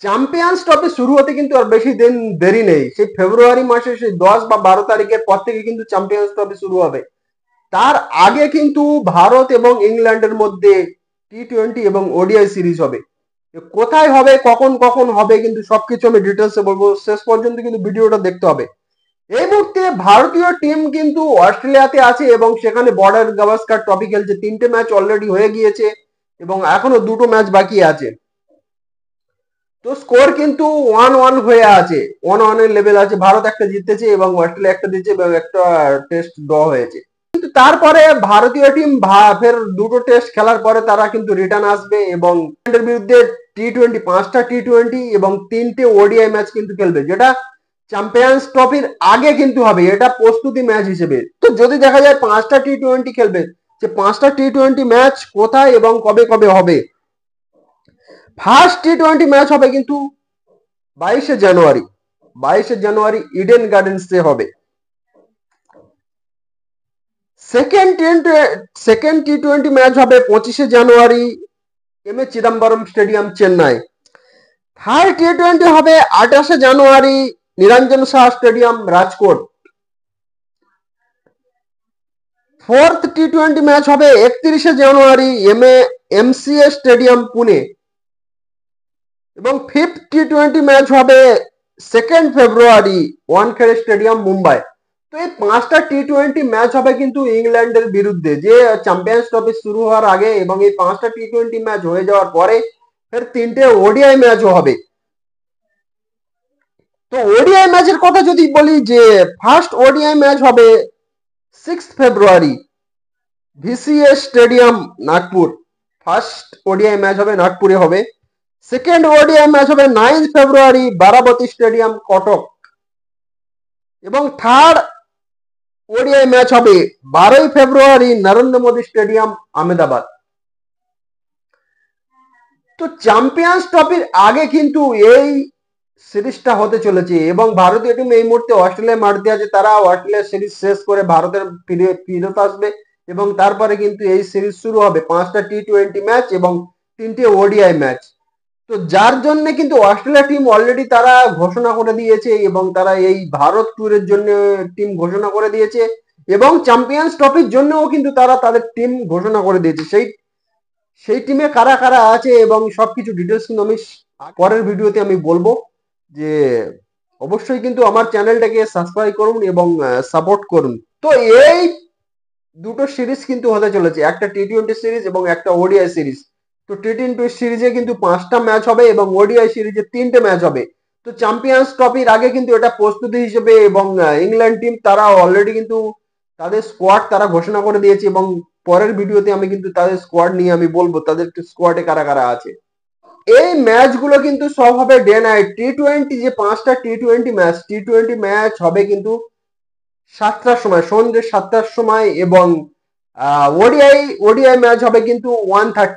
Champions trophy শুরু হতে কিন্তু আর বেশি দিন দেরি নেই। সেই ফেব্রুয়ারি মাসে সেই 10 বা 12 তারিখের পর থেকে কিন্তু চ্যাম্পিয়ন্স ট্রফি শুরু হবে। তার আগে কিন্তু ভারত এবং ইংল্যান্ডের মধ্যে টি-20 এবং ওডিআই সিরিজ হবে। কোথায় হবে, কখন কখন হবে, কিন্তু সবকিছু আমি ডিটেলসে বলবো। শেষ পর্যন্ত কিন্তু ভিডিওটা দেখতে হবে। এই মুহূর্তে ভারতীয় টিম কিন্তু অস্ট্রেলিয়াতে আছে এবং সেখানে বর্ডার গাভাস্কার ট্রফি খেলছে। 3টে ম্যাচ অলরেডি হয়ে গিয়েছে এবং এখনো 2টো ম্যাচ বাকি আছে। তো স্কোর কিন্তু 1-1 হয়ে আছে, 1-1 এর লেভেল আছে। ভারত একটা জিতেছে এবং অস্ট্রেলিয়া একটা দিচ্ছে এবং একটা টেস্ট ড্র হয়েছে। কিন্তু তারপরে ভারতীয় টিম ফের 2টো টেস্ট খেলার পরে তারা কিন্তু রিটার্ন আসবে এবং ইংল্যান্ডের বিরুদ্ধে টি-20 5টা টি-20 এবং 3টে ওডিআই ম্যাচ কিন্তু খেলবে, যেটা চ্যাম্পিয়ন্স ট্রফির আগে কিন্তু হবে। এটা প্রস্তুতি ম্যাচ হিসেবে। তো যদি দেখা যায় 5টা টি-20 খেলবে, যে 5টা টি-20 ম্যাচ কোথায় এবং কবে কবে হবে। ফার্স্ট টি-20 ম্যাচ হবে কিন্তু 22শে জানুয়ারি। 22শে জানুয়ারি ইডেন গার্ডেন্সে হবে। সেকেন্ড টি-20 ম্যাচ হবে 25শে জানুয়ারি M A Chidambaram stadium, Chennai. Third টি-20 হবে 28শে জানুয়ারি নিরঞ্জন শাহ স্টেডিয়াম, রাজকোট। ফোর্থ টি-20 ম্যাচ হবে 31শে জানুয়ারি এমসিএ স্টেডিয়াম, পুনে। এবং ফিফথ টি-20 ম্যাচ হবে 2 ফেব্রুয়ারি ওয়ানখেড়ে স্টেডিয়াম, মুম্বাই। তো এই 5টা টি-20 ম্যাচ হবে কিন্তু ইংল্যান্ডের বিরুদ্ধে, যে চ্যাম্পিয়ন্স ট্রফি শুরু হওয়ার আগে। এবং এই 5টা টি-20 ম্যাচ হয়ে যাওয়ার পরে ফের 3টে ওডিআই ম্যাচও হবে। তো ওডিআই ম্যাচের কথা যদি বলি, যে ফার্স্ট ওডিআই ম্যাচ হবে 6 ফেব্রুয়ারি VCA stadium, Nagpur. First ODI match হবে নাগপুরে হবে। সেকেন্ড ওডিআই ম্যাচ হবে 9 ফেব্রুয়ারি বারাবতী স্টেডিয়াম, কটক। এবং থার্ড ওডিআই ম্যাচ হবে 12 ফেব্রুয়ারি নরেন্দ্র মোদী স্টেডিয়াম, আহমেদাবাদ। তো চ্যাম্পিয়ন্স ট্রফির আগে কিন্তু এই সিরিজটা হতে চলেছে এবং ভারতীয় টিম এই মুহূর্তে অস্ট্রেলিয়া মাঠে আছে। তারা অস্ট্রেলিয়া সিরিজ শেষ করে ভারতের ফিরত আসবে এবং তারপরে কিন্তু এই সিরিজ শুরু হবে। 5টা টি-20 ম্যাচ এবং 3টে ওডিআই ম্যাচ। তো যার জন্য কিন্তু অস্ট্রেলিয়া টিম অলরেডি তারা ঘোষণা করে দিয়েছে এবং তারা এই ভারত ট্যুরের জন্য টিম ঘোষণা করে দিয়েছে এবং চ্যাম্পিয়ন্স ট্রফির জন্যও কিন্তু তারা তাদের টিম ঘোষণা করে দিয়েছে। সেই টিমে কারা কারা আছে এবং সবকিছু ডিটেলস কিন্তু আমি পরের ভিডিওতে আমি বলবো। যে অবশ্যই কিন্তু আমার চ্যানেলটাকে সাবস্ক্রাইব করুন এবং সাপোর্ট করুন। তো এই দুটো সিরিজ কিন্তু হতে চলেছে, একটা টি-20 সিরিজ এবং একটা ওডিআই সিরিজ। তো টি-20 সিরিজে কিন্তু 5টা ম্যাচ হবে এবং ওডিআই সিরিজে 3টে ম্যাচ হবে। তো চ্যাম্পিয়ন্স ট্রফির আগে কিন্তু এটা প্রস্তুতি হিসেবে এবং ইংল্যান্ড টিম তারা অলরেডি কিন্তু তাদের স্কোয়াড তারা ঘোষণা করে দিয়েছে এবং পরের ভিডিওতে আমি কিন্তু তাদের স্কোয়াড নিয়ে আমি বলবো তাদের স্কোয়াডে কারা কারা আছে। এই ম্যাচগুলো কিন্তু সব হবে ডে নাইট। টি-20 যে 5টা টি-20 ম্যাচ হবে কিন্তু 7টার সময়, সন্ধ্যে 7টার সময়। এবং ওডিআই ম্যাচ হবে কিন্তু 1:30।